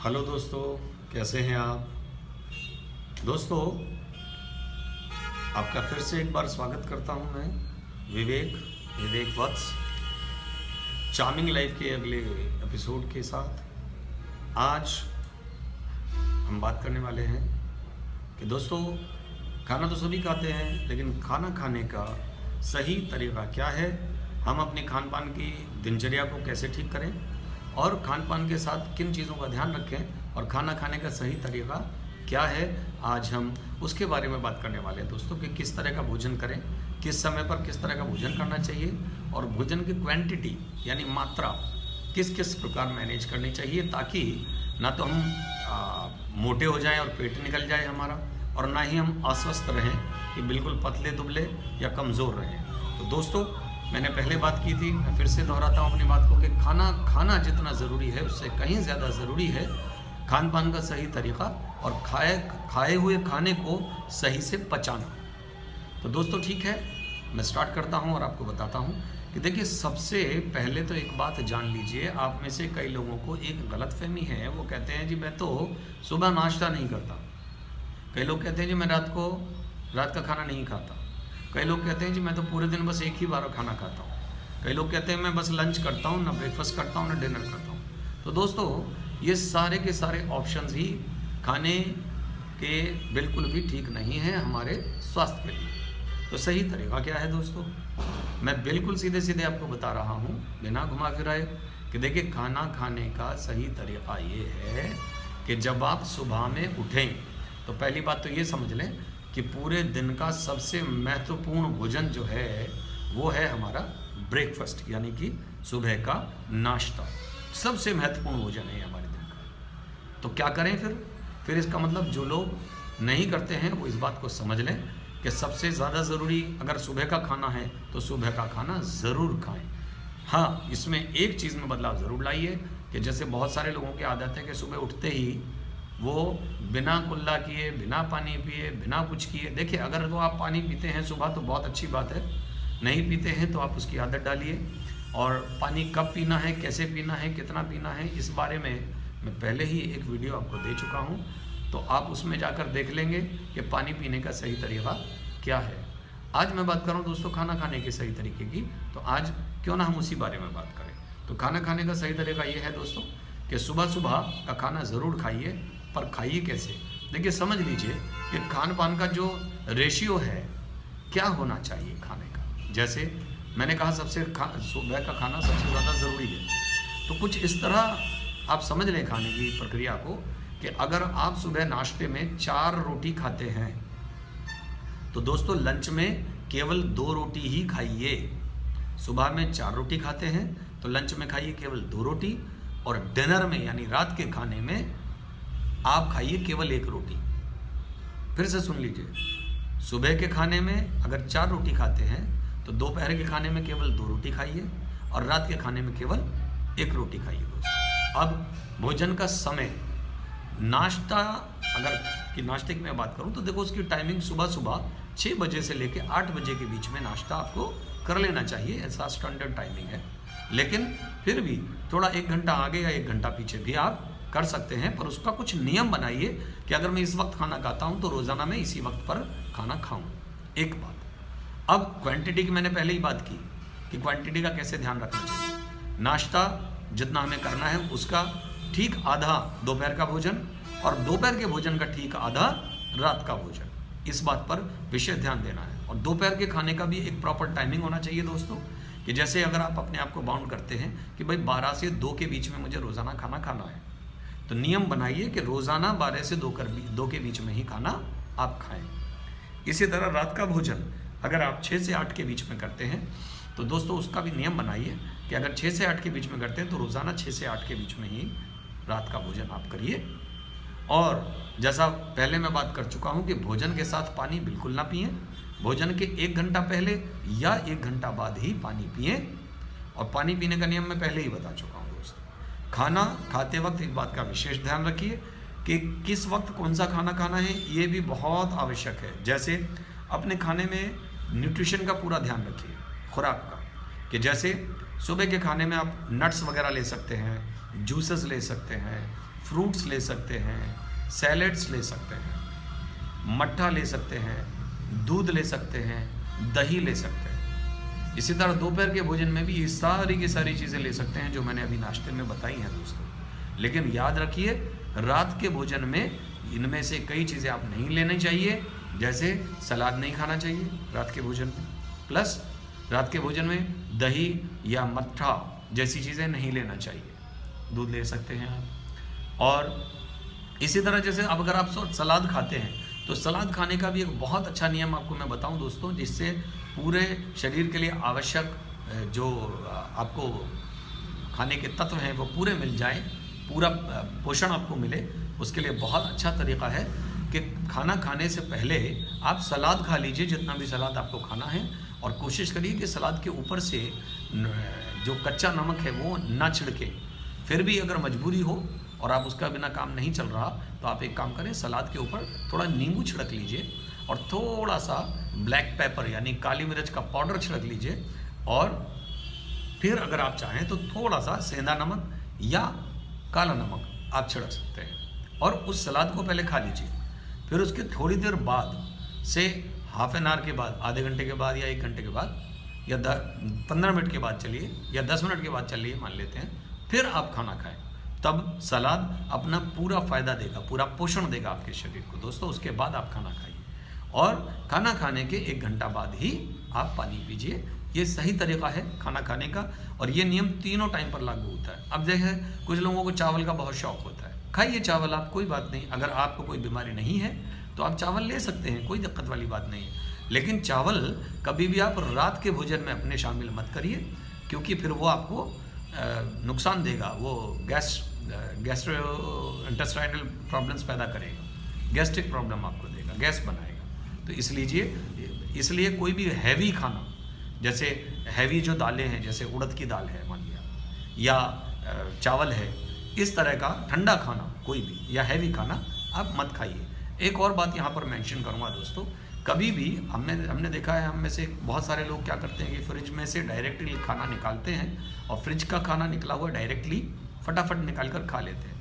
Hello दोस्तों, कैसे हैं आप। दोस्तों, आपका फिर से एक बार स्वागत करता हूं मैं विवेक वत्स चार्मिंग लाइफ के अगले एपिसोड के साथ। आज हम बात करने वाले हैं कि दोस्तों, खाना तो सभी खाते हैं, लेकिन खाना खाने का सही तरीका क्या है, हम अपने खान पान की दिनचर्या को कैसे ठीक करें और खान पान के साथ किन चीज़ों का ध्यान रखें और खाना खाने का सही तरीका क्या है, आज हम उसके बारे में बात करने वाले हैं दोस्तों कि किस तरह का भोजन करें, किस समय पर किस तरह का भोजन करना चाहिए और भोजन की क्वांटिटी यानी मात्रा किस किस प्रकार मैनेज करनी चाहिए, ताकि ना तो हम मोटे हो जाएं और पेट निकल जाए हमारा, और ना ही हम अस्वस्थ रहें कि बिल्कुल पतले दुबले या कमज़ोर रहें। तो दोस्तों, मैंने पहले बात की थी, मैं फिर से दोहराता हूँ अपनी बात को कि खाना खाना जितना ज़रूरी है उससे कहीं ज़्यादा ज़रूरी है खान पान का सही तरीका और खाए हुए खाने को सही से पचाना। तो दोस्तों ठीक है, मैं स्टार्ट करता हूँ और आपको बताता हूँ कि देखिए, सबसे पहले तो एक बात जान लीजिए, आप में से कई लोगों को एक गलतफहमी है। वो कहते हैं जी मैं तो सुबह नाश्ता नहीं करता, कई लोग कहते हैं जी मैं रात का खाना नहीं खाता, कई लोग कहते हैं जी मैं तो पूरे दिन बस एक ही बार खाना खाता हूँ, कई लोग कहते हैं मैं बस लंच करता हूँ, ना ब्रेकफास्ट करता हूँ, ना डिनर करता हूँ। तो दोस्तों, ये सारे के सारे ऑप्शंस ही खाने के बिल्कुल भी ठीक नहीं हैं हमारे स्वास्थ्य के लिए। तो सही तरीका क्या है दोस्तों, मैं बिल्कुल सीधे सीधे आपको बता रहा हूँ बिना घुमा फिराए कि देखिए, खाना खाने का सही तरीका ये है कि जब आप सुबह में उठें तो पहली बात तो ये समझ लें कि पूरे दिन का सबसे महत्वपूर्ण भोजन जो है वो है हमारा ब्रेकफास्ट, यानी कि सुबह का नाश्ता। सबसे महत्वपूर्ण भोजन है हमारे दिन का। तो क्या करें फिर इसका मतलब जो लोग नहीं करते हैं वो इस बात को समझ लें कि सबसे ज़्यादा ज़रूरी अगर सुबह का खाना है तो सुबह का खाना ज़रूर खाएं। हाँ, इसमें एक चीज़ में बदलाव ज़रूर लाइए कि जैसे बहुत सारे लोगों की आदत है कि सुबह उठते ही वो बिना कुल्ला किए, बिना पानी पिए, बिना कुछ किए। देखिए, अगर तो आप पानी पीते हैं सुबह तो बहुत अच्छी बात है, नहीं पीते हैं तो आप उसकी आदत डालिए। और पानी कब पीना है, कैसे पीना है, कितना पीना है, इस बारे में मैं पहले ही एक वीडियो आपको दे चुका हूँ, तो आप उसमें जाकर देख लेंगे कि पानी पीने का सही तरीका क्या है। आज मैं बात कर रहा हूँ दोस्तों खाना खाने के सही तरीके की, तो आज क्यों ना हम उसी बारे में बात करें। तो खाना खाने का सही तरीका ये है दोस्तों कि सुबह सुबह का खाना ज़रूर खाइए, पर खाइए कैसे। देखिए, समझ लीजिए कि खान पान का जो रेशियो है क्या होना चाहिए खाने का। जैसे मैंने कहा सुबह का खाना सबसे ज़्यादा ज़रूरी है, तो कुछ इस तरह आप समझ लें खाने की प्रक्रिया को कि अगर आप सुबह नाश्ते में 4 रोटी खाते हैं तो दोस्तों लंच में केवल 2 रोटी ही खाइए। सुबह में 4 रोटी खाते हैं तो लंच में खाइए केवल 2 रोटी, और डिनर में यानी रात के खाने में आप खाइए केवल 1 रोटी। फिर से सुन लीजिए, सुबह के खाने में अगर 4 रोटी खाते हैं तो दोपहर के खाने में केवल 2 रोटी खाइए और रात के खाने में केवल 1 रोटी खाइए दोस्तों। अब भोजन का समय, नाश्ता नाश्ते की मैं बात करूं तो देखो, उसकी टाइमिंग सुबह 6 बजे से लेकर 8 बजे के बीच में नाश्ता आपको कर लेना चाहिए, ऐसा स्टैंडर्ड टाइमिंग है। लेकिन फिर भी थोड़ा 1 घंटा आगे या 1 घंटा पीछे भी आप कर सकते हैं, पर उसका कुछ नियम बनाइए कि अगर मैं इस वक्त खाना खाता हूं तो रोज़ाना मैं इसी वक्त पर खाना खाऊं। एक बात। अब क्वांटिटी की मैंने पहले ही बात की कि क्वांटिटी का कैसे ध्यान रखना चाहिए। नाश्ता जितना हमें करना है उसका ठीक आधा दोपहर का भोजन, और दोपहर के भोजन का ठीक आधा रात का भोजन, इस बात पर विशेष ध्यान देना है। और दोपहर के खाने का भी एक प्रॉपर टाइमिंग होना चाहिए दोस्तों, कि जैसे अगर आप अपने आप को बाउंड करते हैं कि भाई 12 से 2 के बीच में मुझे रोज़ाना खाना खाना है, तो नियम बनाइए कि रोज़ाना 12 से 2 के बीच में ही खाना आप खाएं। इसी तरह रात का भोजन अगर आप 6 से 8 के बीच में करते हैं तो दोस्तों उसका भी नियम बनाइए कि अगर 6 से 8 के बीच में करते हैं तो रोज़ाना 6 से 8 के बीच में ही रात का भोजन आप करिए। और जैसा पहले मैं बात कर चुका हूँ कि भोजन के साथ पानी बिल्कुल ना पिएं, भोजन के 1 घंटा पहले या 1 घंटा बाद ही पानी पिएं। और पानी पीने का नियम मैं पहले ही बता चुका हूँ दोस्तों। खाना खाते वक्त एक बात का विशेष ध्यान रखिए कि किस वक्त कौन सा खाना खाना है, ये भी बहुत आवश्यक है। जैसे अपने खाने में न्यूट्रिशन का पूरा ध्यान रखिए, खुराक का, कि जैसे सुबह के खाने में आप नट्स वगैरह ले सकते हैं, जूसेस ले सकते हैं, फ्रूट्स ले सकते हैं, सैलेड्स ले सकते हैं, मट्ठा ले सकते हैं, दूध ले सकते हैं, दही ले सकते हैं। इसी तरह दोपहर के भोजन में भी ये सारी की सारी चीज़ें ले सकते हैं जो मैंने अभी नाश्ते में बताई हैं दोस्तों। लेकिन याद रखिए, रात के भोजन में इनमें से कई चीज़ें आप नहीं लेनी चाहिए। जैसे सलाद नहीं खाना चाहिए रात के भोजन में, प्लस रात के भोजन में दही या मट्ठा जैसी चीज़ें नहीं लेना चाहिए। दूध ले सकते हैं आप। और इसी तरह जैसे अब अगर आप सलाद खाते हैं तो सलाद खाने का भी एक बहुत अच्छा नियम आपको मैं बताऊं दोस्तों, जिससे पूरे शरीर के लिए आवश्यक जो आपको खाने के तत्व हैं वो पूरे मिल जाएं, पूरा पोषण आपको मिले। उसके लिए बहुत अच्छा तरीका है कि खाना खाने से पहले आप सलाद खा लीजिए, जितना भी सलाद आपको खाना है, और कोशिश करिए कि सलाद के ऊपर से जो कच्चा नमक है वो ना छिड़के। फिर भी अगर मजबूरी हो और आप उसका बिना काम नहीं चल रहा तो आप एक काम करें, सलाद के ऊपर थोड़ा नींबू छिड़क लीजिए और थोड़ा सा ब्लैक पेपर यानी काली मिर्च का पाउडर छिड़क लीजिए, और फिर अगर आप चाहें तो थोड़ा सा सेंधा नमक या काला नमक आप छिड़क सकते हैं और उस सलाद को पहले खा लीजिए। फिर उसके थोड़ी देर बाद से हाफ एन आवर के बाद, आधे घंटे के बाद या 1 घंटे के बाद या 15 मिनट के बाद चलिए या 10 मिनट के बाद चलिए मान लेते हैं, फिर आप खाना खाएं। तब सलाद अपना पूरा फ़ायदा देगा, पूरा पोषण देगा आपके शरीर को दोस्तों। उसके बाद आप खाना खाइए और खाना खाने के 1 घंटा बाद ही आप पानी पीजिए। ये सही तरीका है खाना खाने का, और ये नियम तीनों टाइम पर लागू होता है। अब देखें, कुछ लोगों को चावल का बहुत शौक होता है, खाइए चावल आप, कोई बात नहीं। अगर आपको कोई बीमारी नहीं है तो आप चावल ले सकते हैं, कोई दिक्कत वाली बात नहीं है। लेकिन चावल कभी भी आप रात के भोजन में अपने शामिल मत करिए, क्योंकि फिर वो आपको नुकसान देगा। वो गैस्ट्रोइंटेस्टाइनल प्रॉब्लम्स पैदा करेगा, गैस्ट्रिक प्रॉब्लम आपको देगा, गैस बनाएगा। तो इसलिए कोई भी हैवी खाना, जैसे हैवी जो दालें हैं, जैसे उड़द की दाल है मान लिया, या चावल है, इस तरह का ठंडा खाना कोई भी या हैवी खाना आप मत खाइए। एक और बात यहाँ पर मेंशन करूँगा दोस्तों, कभी भी हमने देखा है, हम में से बहुत सारे लोग क्या करते हैं कि फ्रिज में से डायरेक्टली खाना निकालते हैं और फ्रिज का खाना निकला हुआ डायरेक्टली फटाफट निकाल कर खा लेते हैं,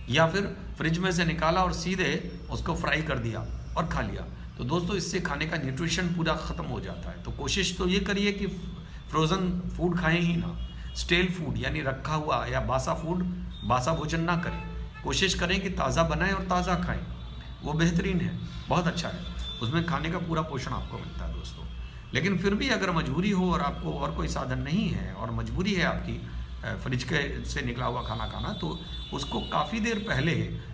या फिर फ्रिज में से निकाला और सीधे उसको फ्राई कर दिया और खा लिया। तो दोस्तों इससे खाने का न्यूट्रिशन पूरा ख़त्म हो जाता है। तो कोशिश तो ये करिए कि फ्रोज़न फूड खाएं ही ना, स्टेल फूड यानी रखा हुआ या बासा भोजन ना करें। कोशिश करें कि ताज़ा बनाएं और ताज़ा खाएं, वो बेहतरीन है, बहुत अच्छा है, उसमें खाने का पूरा पोषण आपको मिलता है दोस्तों। लेकिन फिर भी अगर मजबूरी हो और आपको और कोई साधन नहीं है और मजबूरी है आपकी फ्रिज के से निकला हुआ खाना खाना, तो उसको काफ़ी देर पहले,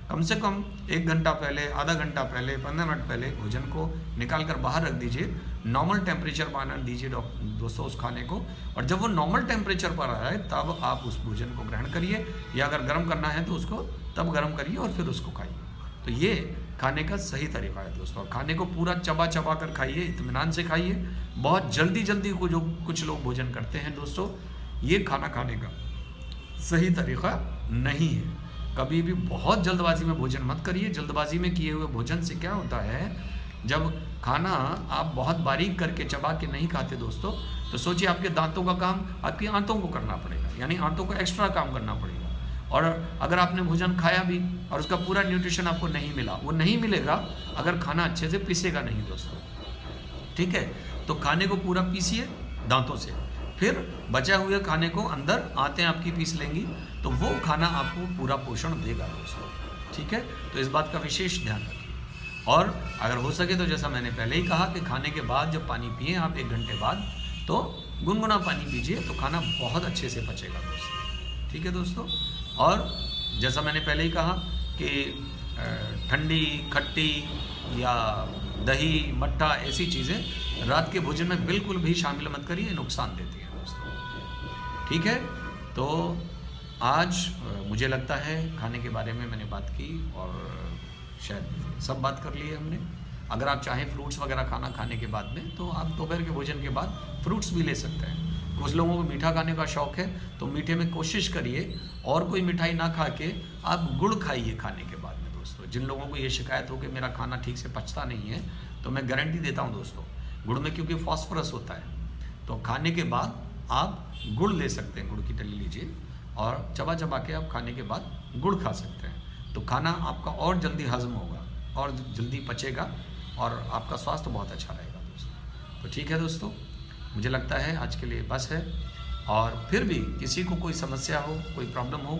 कम से कम 1 घंटा पहले, आधा घंटा पहले, 15 मिनट पहले भोजन को निकाल कर बाहर रख दीजिए। नॉर्मल टेम्परेचर पर आने दीजिए दोस्तों उस खाने को, और जब वो नॉर्मल टेम्परेचर पर आए तब आप उस भोजन को ग्रहण करिए, या अगर गर्म करना है तो उसको तब गर्म करिए और फिर उसको खाइए। तो ये खाने का सही तरीका है दोस्तों। खाने को पूरा चबा कर खाइए, इत्मीनान से खाइए। बहुत जल्दी को जो कुछ लोग भोजन करते हैं दोस्तों, ये खाना खाने का सही तरीका नहीं है। कभी भी बहुत जल्दबाजी में भोजन मत करिए। जल्दबाजी में किए हुए भोजन से क्या होता है, जब खाना आप बहुत बारीक करके चबा के नहीं खाते दोस्तों, तो सोचिए आपके दांतों का काम आपकी आंतों को करना पड़ेगा, यानी आंतों को एक्स्ट्रा काम करना पड़ेगा। और अगर आपने भोजन खाया भी और उसका पूरा न्यूट्रिशन आपको नहीं मिला, वो नहीं मिलेगा अगर खाना अच्छे से पीसेगा नहीं दोस्तों, ठीक है। तो खाने को पूरा पीसिए दांतों से, फिर बचा हुए खाने को अंदर आंतें आपकी पीस लेंगी, तो वो खाना आपको पूरा पोषण देगा दोस्तों, ठीक है। तो इस बात का विशेष ध्यान रखिए। और अगर हो सके तो जैसा मैंने पहले ही कहा कि खाने के बाद जब पानी पिए आप 1 घंटे बाद, तो गुनगुना पानी पीजिए, तो खाना बहुत अच्छे से पचेगा दोस्तों, ठीक है दोस्तों। और जैसा मैंने पहले ही कहा कि ठंडी, खट्टी या दही, मट्ठा ऐसी चीज़ें रात के भोजन में बिल्कुल भी शामिल मत करिए, नुकसान देती हैं दोस्तों, ठीक है। तो आज मुझे लगता है खाने के बारे में मैंने बात की और शायद सब बात कर ली है हमने। अगर आप चाहें फ्रूट्स वगैरह खाने के बाद में, तो आप दोपहर के भोजन के बाद फ्रूट्स भी ले सकते हैं। कुछ लोगों को मीठा खाने का शौक़ है, तो मीठे में कोशिश करिए और कोई मिठाई ना खा के आप गुड़ खाइए खाने के बाद में दोस्तों। जिन लोगों को ये शिकायत हो कि मेरा खाना ठीक से पचता नहीं है, तो मैं गारंटी देता हूँ दोस्तों, गुड़ में क्योंकि फॉस्फोरस होता है, तो खाने के बाद आप गुड़ ले सकते हैं, गुड़ की डली लीजिए और चबा के आप खाने के बाद गुड़ खा सकते हैं। तो खाना आपका और जल्दी हजम होगा और जल्दी पचेगा और आपका स्वास्थ्य बहुत अच्छा रहेगा दोस्तों। तो ठीक है दोस्तों, मुझे लगता है आज के लिए बस है। और फिर भी किसी को कोई समस्या हो, कोई प्रॉब्लम हो,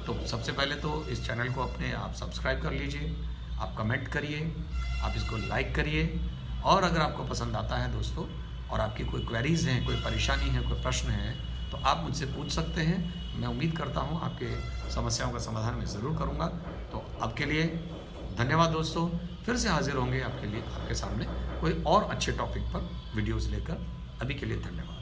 तो सबसे पहले तो इस चैनल को अपने आप सब्सक्राइब कर लीजिए, आप कमेंट करिए, आप इसको लाइक करिए। और अगर आपको पसंद आता है दोस्तों और आपकी कोई क्वेरीज़ हैं, कोई परेशानी है, कोई प्रश्न है, तो आप मुझसे पूछ सकते हैं। मैं उम्मीद करता हूँ आपके समस्याओं का समाधान मैं ज़रूर करूँगा। तो अब के लिए धन्यवाद दोस्तों, फिर से हाजिर होंगे आपके लिए, आपके सामने कोई और अच्छे टॉपिक पर वीडियोज़ लेकर। अभी के लिए धन्यवाद।